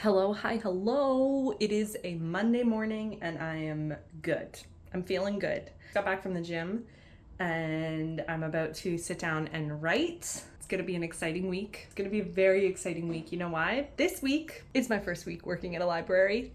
Hello, hi, hello. It is a Monday morning and I am good. I'm feeling good. Got back from the gym and I'm about to sit down and write. It's gonna be an exciting week. It's gonna be a very exciting week. You know why? This week is my first week working at a library.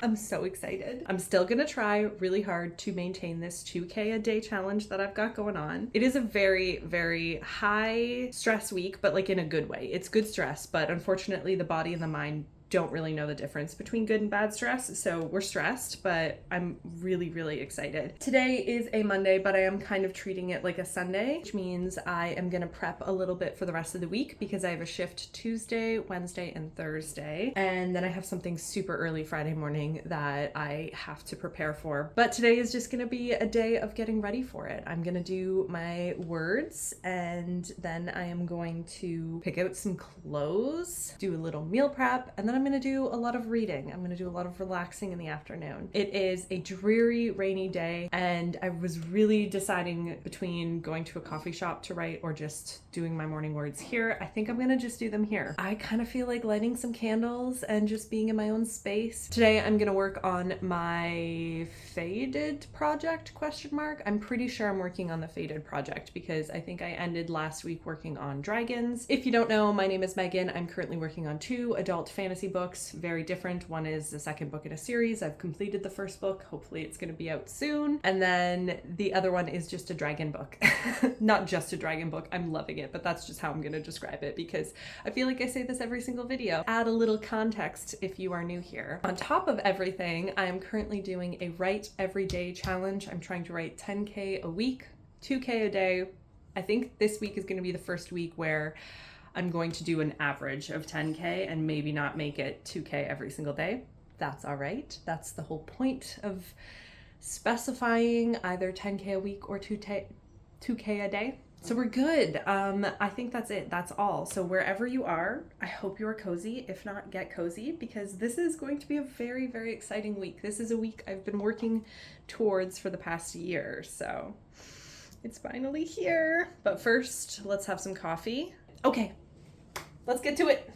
I'm so excited. I'm still gonna try really hard to maintain this 2K a day challenge that I've got going on. It is a very, very high stress week, but like in a good way. It's good stress, but unfortunately the body and the mind don't really know the difference between good and bad stress. So we're stressed, but I'm really, really excited. Today is a Monday, but I am kind of treating it like a Sunday, which means I am gonna prep a little bit for the rest of the week because I have a shift Tuesday, Wednesday, and Thursday. And then I have something super early Friday morning that I have to prepare for. But today is just gonna be a day of getting ready for it. I'm gonna do my words and then I am going to pick out some clothes, do a little meal prep, and then I'm gonna do a lot of reading. I'm gonna do a lot of relaxing in the afternoon. It is a dreary, rainy day, and I was really deciding between going to a coffee shop to write or just doing my morning words here. I think I'm gonna just do them here. I kind of feel like lighting some candles and just being in my own space. Today I'm gonna work on my faded project, question mark. I'm pretty sure I'm working on the faded project because I think I ended last week working on dragons. If you don't know, my name is Megan. I'm currently working on 2 adult fantasy books, very different. One is the second book in a series. I've completed the first book. Hopefully it's going to be out soon. And then the other one is just a dragon book. Not just a dragon book. I'm loving it, but that's just how I'm going to describe it because I feel like I say this every single video. Add a little context if you are new here. On top of everything, I am currently doing a write every day challenge. I'm trying to write 10K a week, 2K a day. I think this week is going to be the first week where I'm going to do an average of 10K and maybe not make it 2K every single day. That's all right. That's the whole point of specifying either 10K a week or 2K a day. So we're good. I think that's it. That's all. So wherever you are, I hope you are cozy. If not, get cozy because this is going to be a very, very exciting week. This is a week I've been working towards for the past year. So it's finally here. But first, let's have some coffee. Okay. Let's get to it.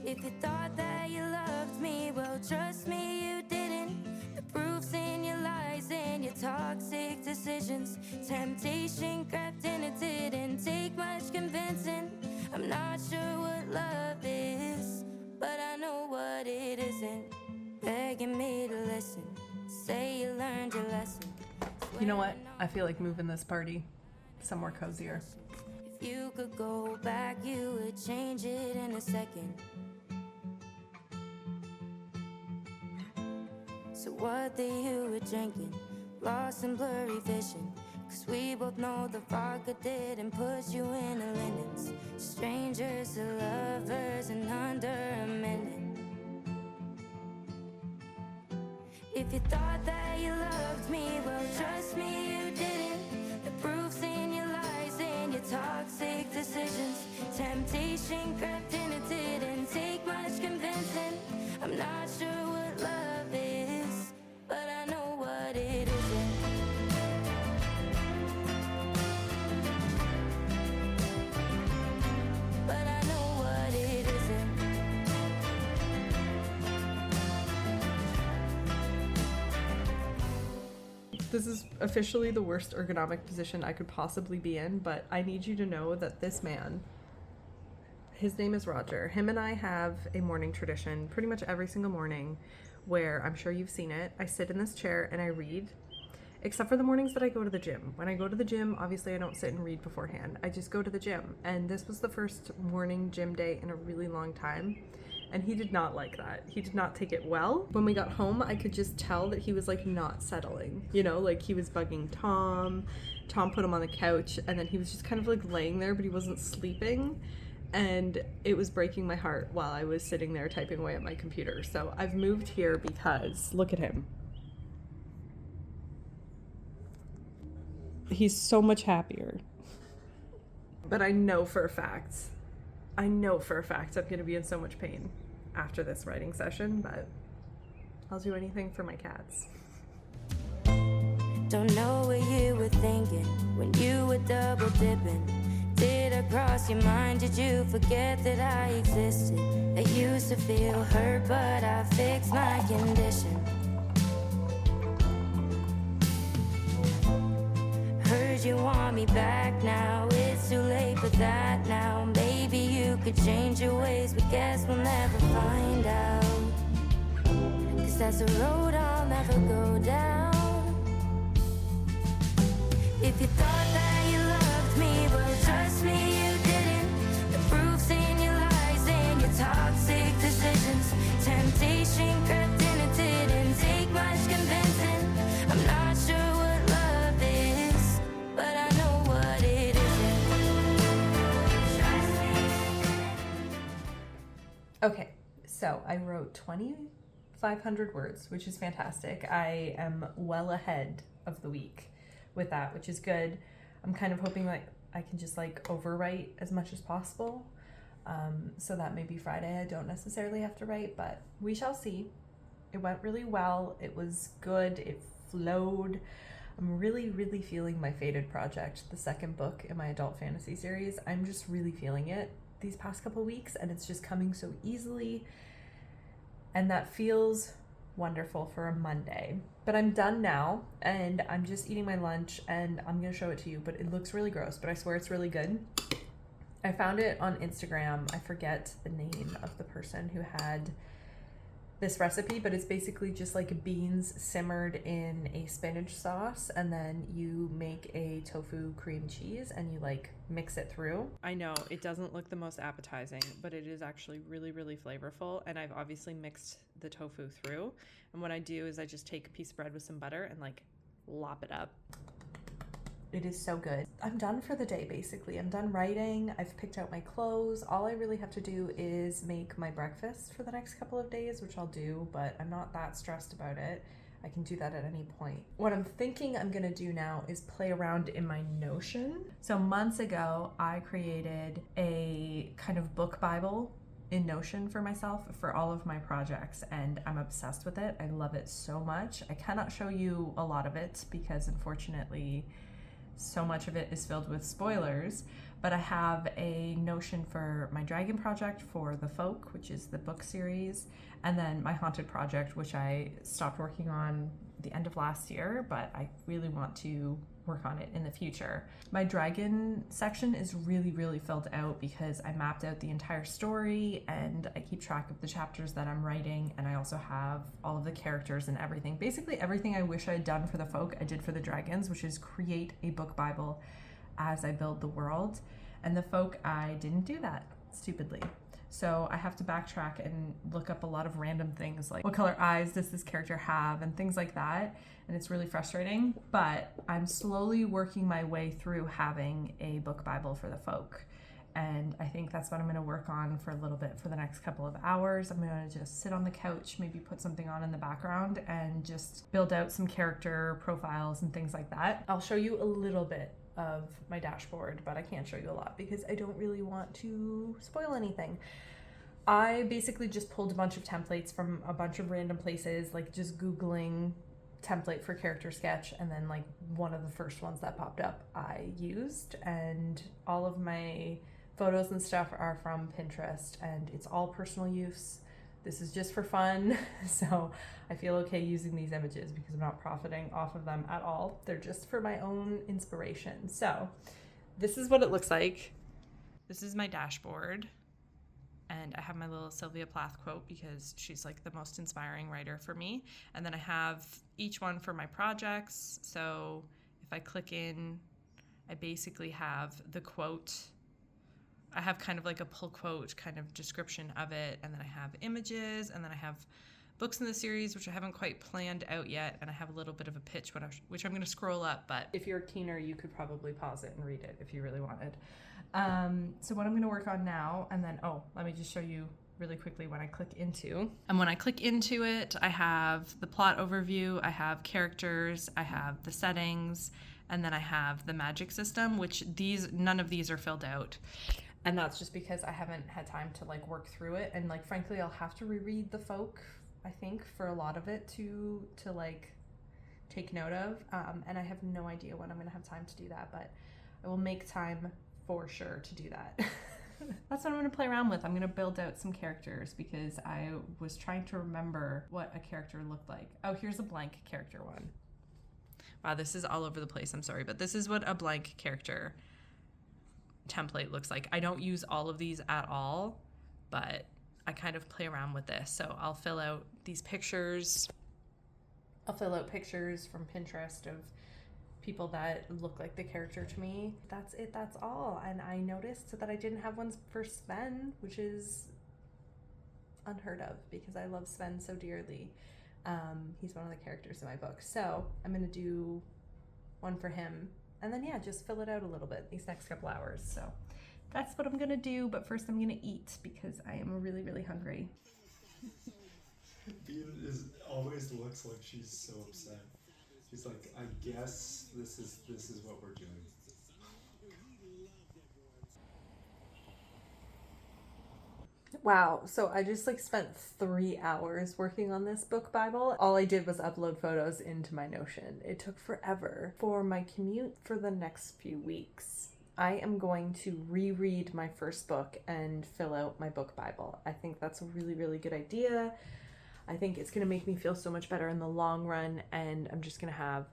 If you thought that you loved me, well, trust me, you didn't. The proof's in your lies and your toxic decisions. Temptation crept in, it didn't take much convincing. I'm not sure what love is, but I know what it isn't. Begging me to listen, say you learned your lesson. You know what? I feel like moving this party somewhere cozier. If you could go back, you would change it in a second. So what the you were drinking, lost in blurry vision. Cause we both know the vodka didn't put you in a linens. Strangers to lovers and under a minute. If you thought that you loved me, well, trust me, you didn't. The proof's in your lies and your toxic decisions. Temptation crept in, it didn't take much convincing. I'm not sure what love is, but I know what it isn't. But I know what it isn't. This is officially the worst ergonomic position I could possibly be in, but I need you to know that this man, his name is Roger. Him and I have a morning tradition pretty much every single morning where, I'm sure you've seen it, I sit in this chair and I read, except for the mornings that I go to the gym. When I go to the gym, obviously I don't sit and read beforehand. I just go to the gym. And this was the first morning gym day in a really long time. And he did not like that. He did not take it well. When we got home, I could just tell that he was like not settling. You know, like he was bugging Tom. Tom put him on the couch and then he was just kind of like laying there, but he wasn't sleeping. And it was breaking my heart while I was sitting there typing away at my computer. So I've moved here because look at him. He's so much happier. but I know for a fact I'm going to be in so much pain after this writing session, but I'll do anything for my cats. Don't know what you were thinking when you were double dipping. Did it cross your mind? Did you forget that I existed? I used to feel hurt, but I fixed my condition. Heard you want me back now. It's too late for that now. Maybe you could change your ways, but guess we'll never find out. 'Cause that's a road I'll never go down. If you thought that you loved me, well, trust me, you didn't. The proof's in your lies and your toxic decisions. Temptation crept in, it didn't take much convincing. I'm not sure what love is, but I know what it isn't. Okay, so I wrote 2,500 words, which is fantastic. I am well ahead of the week with that, which is good. I'm kind of hoping that I can just like overwrite as much as possible, so that maybe Friday I don't necessarily have to write, but we shall see. It went really well. It was good. It flowed. I'm really feeling my Fated project, the second book in my adult fantasy series. I'm just really feeling it these past couple weeks, and it's just coming so easily, and that feels wonderful for a Monday. But I'm done now, and I'm just eating my lunch, and I'm gonna show it to you, but it looks really gross, but I swear it's really good. I found it on Instagram. I forget the name of the person who had this recipe, but it's basically just like beans simmered in a spinach sauce, and then you make a tofu cream cheese and you like mix it through. I know it doesn't look the most appetizing, but it is actually really flavorful, and I've obviously mixed the tofu through, and what I do is I just take a piece of bread with some butter and like lop it up. It is so good. I'm done for the day, basically. I'm done writing. I've picked out my clothes. All I really have to do is make my breakfast for the next couple of days, which I'll do, but I'm not that stressed about it. I can do that at any point. What I'm thinking I'm gonna do now is play around in my Notion. So months ago, I created a kind of book Bible in Notion for myself for all of my projects, and I'm obsessed with it. I love it so much. I cannot show you a lot of it because unfortunately, so much of it is filled with spoilers, but I have a Notion for my dragon project for The Folk, which is the book series, and then my haunted project, which I stopped working on the end of last year, but I really want to work on it in the future. My dragon section is really filled out because I mapped out the entire story and I keep track of the chapters that I'm writing, and I also have all of the characters and everything. Basically everything I wish I had done for The Folk, I did for the dragons, which is create a book Bible as I build the world. And The Folk, I didn't do that, stupidly. So I have to backtrack and look up a lot of random things like what color eyes does this character have and things like that. And it's really frustrating, but I'm slowly working my way through having a book Bible for The Folk. And I think that's what I'm going to work on for a little bit for the next couple of hours. I'm going to just sit on the couch, maybe put something on in the background and just build out some character profiles and things like that. I'll show you a little bit of my dashboard, but I can't show you a lot because I don't really want to spoil anything. I basically just pulled a bunch of templates from a bunch of random places, like just Googling template for character sketch, and then like one of the first ones that popped up I used, and all of my photos and stuff are from Pinterest, and it's all personal use. This is just for fun, so I feel okay using these images because I'm not profiting off of them at all. They're just for my own inspiration. So this is what it looks like. This is my dashboard, and I have my little Sylvia Plath quote because she's like the most inspiring writer for me. And then I have each one for my projects. So if I click in, I basically have the quote. I have kind of like a pull quote kind of description of it, and then I have images, and then I have books in the series, which I haven't quite planned out yet, and I have a little bit of a pitch, which I'm going to scroll up, but if you're keener, you could probably pause it and read it if you really wanted. So what I'm going to work on now, and then, let me just show you really quickly when I click into. And when I click into it, I have the plot overview, I have characters, I have the settings, And then I have the magic system, which none of these are filled out. And that's just because I haven't had time to like work through it. And like, frankly, I'll have to reread the folk, I think, for a lot of it to like take note of. And I have no idea when I'm gonna have time to do that, but I will make time for sure to do that. That's what I'm gonna play around with. I'm gonna build out some characters because I was trying to remember what a character looked like. Oh, here's a blank character one. Wow, this is all over the place, I'm sorry, but this is what a blank character template looks like. I don't use all of these at all, but I kind of play around with this. So I'll fill out these pictures. I'll fill out pictures from Pinterest of people that look like the character to me. That's it, that's all. And I noticed that I didn't have ones for Sven, which is unheard of because I love Sven so dearly. He's one of the characters in my book. So I'm gonna do one for him and then yeah, just fill it out a little bit these next couple hours. So that's what I'm gonna do, but first I'm gonna eat because I am really, really hungry. Bean always looks like she's so upset. She's like, I guess this is what we're doing. Wow, so I just like spent 3 hours working on this book Bible. All I did was upload photos into my Notion. It took forever. For my commute for the next few weeks, I am going to reread my first book and fill out my book Bible. I think that's a really, really good idea. I think it's going to make me feel so much better in the long run, and I'm just going to have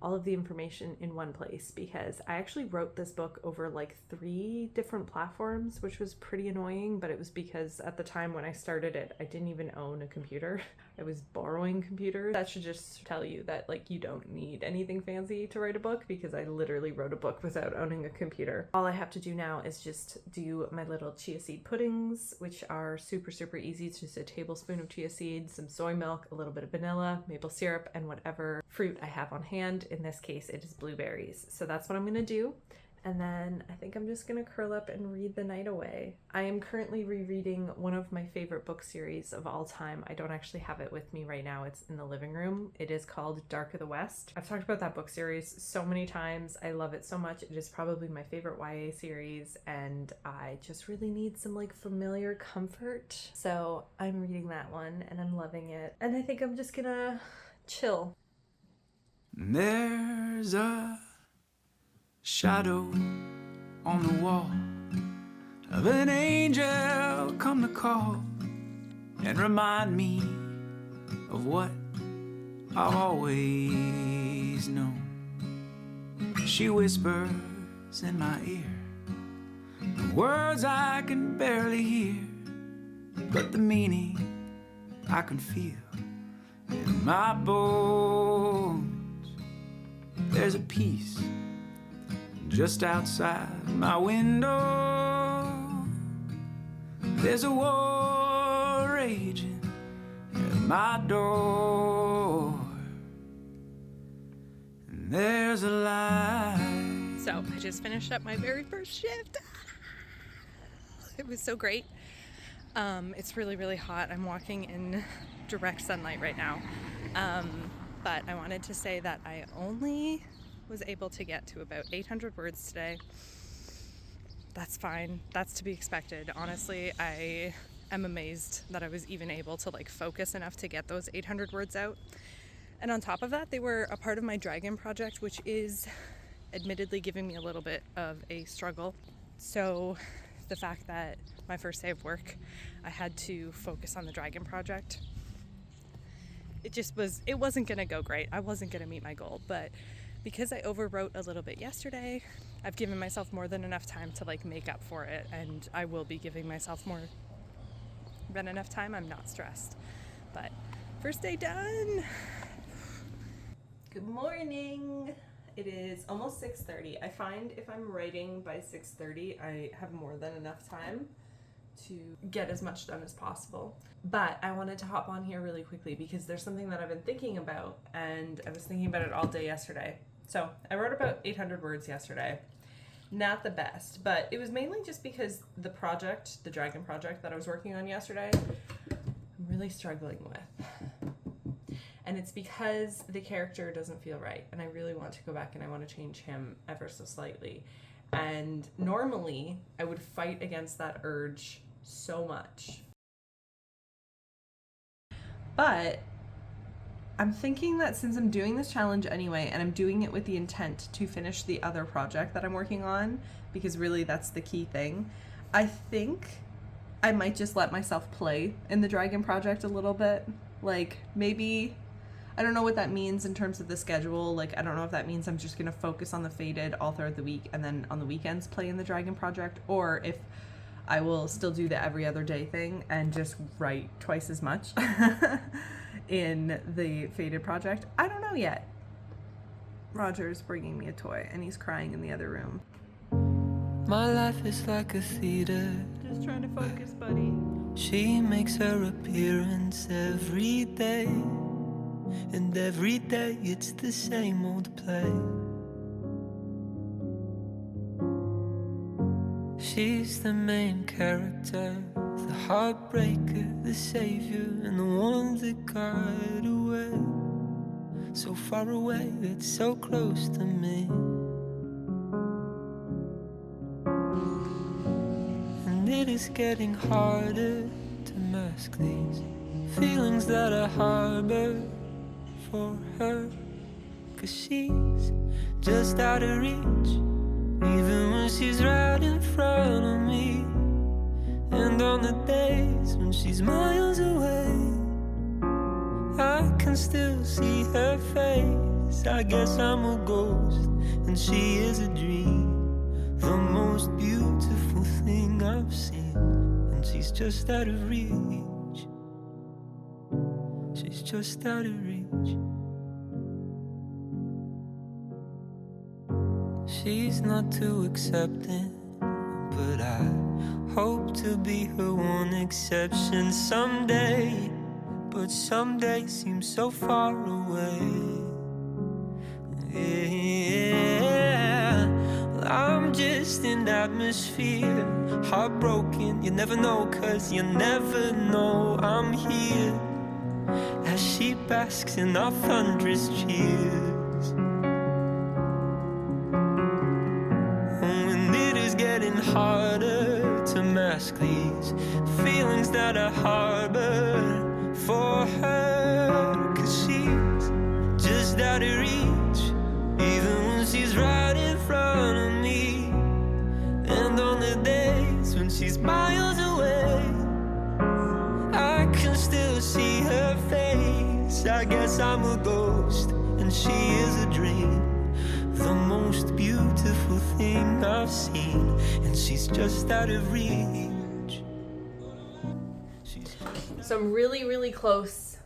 all of the information in one place because I actually wrote this book over like 3 different platforms, which was pretty annoying, but it was because at the time when I started it, I didn't even own a computer. I was borrowing computers. That should just tell you that like you don't need anything fancy to write a book because I literally wrote a book without owning a computer. All I have to do now is just do my little chia seed puddings, which are super, super easy. It's just a tablespoon of chia seeds, some soy milk, a little bit of vanilla, maple syrup, and whatever fruit I have on hand. In this case, it is blueberries. So that's what I'm gonna do. And then I think I'm just gonna curl up and read the night away. I am currently rereading one of my favorite book series of all time. I don't actually have it with me right now. It's in the living room. It is called Dark of the West. I've talked about that book series so many times. I love it so much. It is probably my favorite YA series, and I just really need some like familiar comfort. So I'm reading that one and I'm loving it. And I think I'm just gonna chill. There's a shadow on the wall of an angel come to call and remind me of what I've always known. She whispers in my ear words I can barely hear, but the meaning I can feel in my bones. There's a peace just outside my window. There's a war raging at my door. And there's a light. So I just finished up my very first shift. It was so great. It's really, really hot. I'm walking in direct sunlight right now. But I wanted to say that I only was able to get to about 800 words today. That's fine. That's to be expected. Honestly, I am amazed that I was even able to like focus enough to get those 800 words out. And on top of that, they were a part of my dragon project, which is admittedly giving me a little bit of a struggle. So the fact that my first day of work, I had to focus on the dragon project, it wasn't gonna go great. I wasn't gonna meet my goal, but because I overwrote a little bit yesterday, I've given myself more than enough time to like make up for it, and I will be giving myself more than enough time. I'm not stressed, but first day done. Good morning. It is almost 6:30. I find if I'm writing by 6:30, I have more than enough time to get as much done as possible. But I wanted to hop on here really quickly because there's something that I've been thinking about, and I was thinking about it all day yesterday. So I wrote about 800 words yesterday. Not the best, but it was mainly just because the project, the dragon project that I was working on yesterday, I'm really struggling with. And it's because the character doesn't feel right. And I really want to go back and I want to change him ever so slightly. And normally I would fight against that urge so much. But I'm thinking that since I'm doing this challenge anyway, and I'm doing it with the intent to finish the other project that I'm working on, because really that's the key thing, I think I might just let myself play in the dragon project a little bit. Like, maybe, I don't know what that means in terms of the schedule. Like, I don't know if that means I'm just gonna focus on the Faded all throughout the week and then on the weekends play in the dragon project, or if I will still do the every other day thing and just write twice as much in the Faded project. I don't know yet. Roger's bringing me a toy and he's crying in the other room. My life is like a theater. Just trying to focus, buddy. She makes her appearance every day, and every day it's the same old play. She's the main character, the heartbreaker, the savior, and the one that got away. So far away, it's so close to me. And it is getting harder to mask these feelings that I harbor for her, 'cause she's just out of reach, even when she's right in front of me. And on the days when she's miles away, I can still see her face. I guess I'm a ghost and she is a dream, the most beautiful thing I've seen. And she's just out of reach. She's just out of reach. She's not too accepting, but I hope to be her one exception someday. But someday seems so far away. Yeah, I'm just in atmosphere, heartbroken. You never know, 'cause you never know. I'm here as she basks in our thunderous cheers. And it is getting harder to mask these feelings that I harbor for her, 'cause she's just out of reach, even when she's right in front of me. And on the days when she's miles away, I can still see her face. I guess I'm a ghost and she is a dream, the most beautiful thing I've seen. And she's just out of reach. So I'm really, really close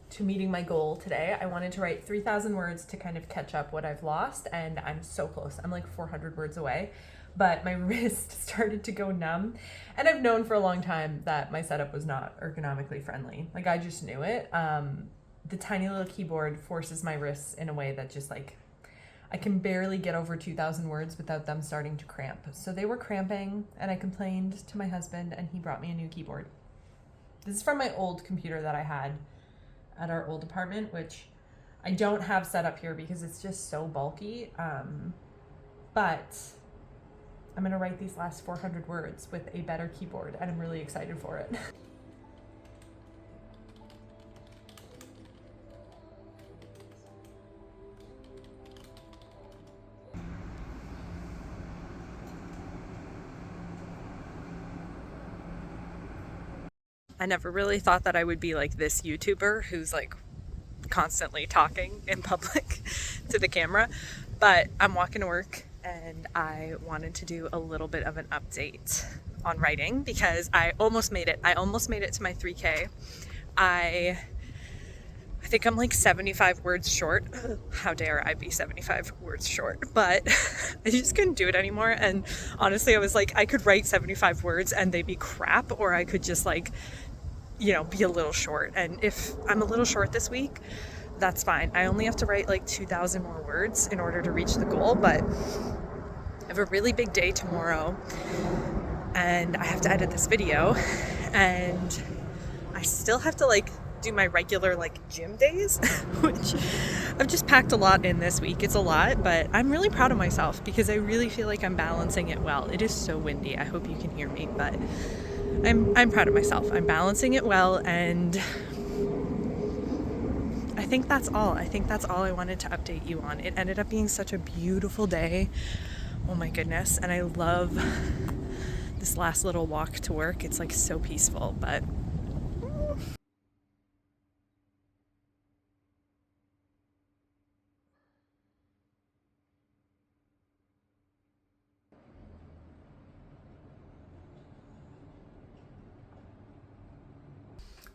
to meeting my goal today. I wanted to write 3,000 words to kind of catch up what I've lost, and I'm so close. I'm like 400 words away, but my wrist started to go numb. And I've known for a long time that my setup was not ergonomically friendly. Like, I just knew it. The tiny little keyboard forces my wrists in a way that just like, I can barely get over 2,000 words without them starting to cramp. So they were cramping, and I complained to my husband, and he brought me a new keyboard. This is from my old computer that I had at our old apartment, which I don't have set up here because it's just so bulky. But I'm gonna write these last 400 words with a better keyboard, and I'm really excited for it. I never really thought that I would be like this YouTuber who's like constantly talking in public to the camera, but I'm walking to work and I wanted to do a little bit of an update on writing because I almost made it. I almost made it to my 3K. I think I'm like 75 words short. How dare I be 75 words short? But I just couldn't do it anymore. And honestly, I was like, I could write 75 words and they'd be crap, or I could just like, you know, be a little short. And if I'm a little short this week, that's fine. I only have to write like 2,000 more words in order to reach the goal, but I have a really big day tomorrow and I have to edit this video, and I still have to like do my regular like gym days, which I've just packed a lot in this week. It's a lot, but I'm really proud of myself because I really feel like I'm balancing it well. It is so windy. I hope you can hear me, but I'm proud of myself. I'm balancing it well, and I think that's all. I think that's all I wanted to update you on. It ended up being such a beautiful day. Oh my goodness. And I love this last little walk to work. It's like so peaceful, but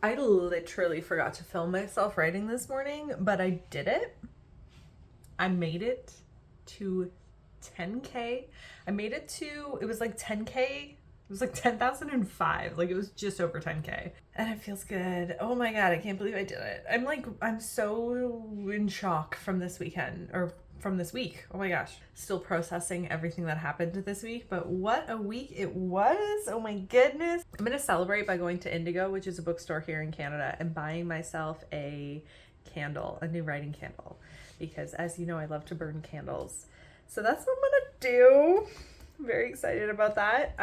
I literally forgot to film myself writing this morning, but I did it. I made it to 10K. I made it to, it was like 10K. It was like 10,005. Like it was just over 10K. And it feels good. Oh my God, I can't believe I did it. I'm so in shock from this weekend, or from this week. Oh my gosh. Still processing everything that happened this week, but what a week it was. Oh my goodness. I'm going to celebrate by going to Indigo, which is a bookstore here in Canada, and buying myself a candle, a new writing candle, because as you know, I love to burn candles. So that's what I'm going to do. I'm very excited about that.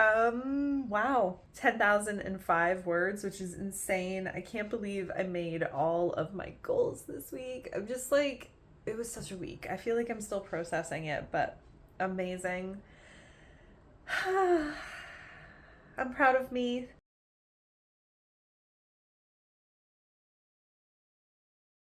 Wow. 10,005 words, which is insane. I can't believe I made all of my goals this week. I'm just like, it was such a week. I feel like I'm still processing it, but amazing. I'm proud of me.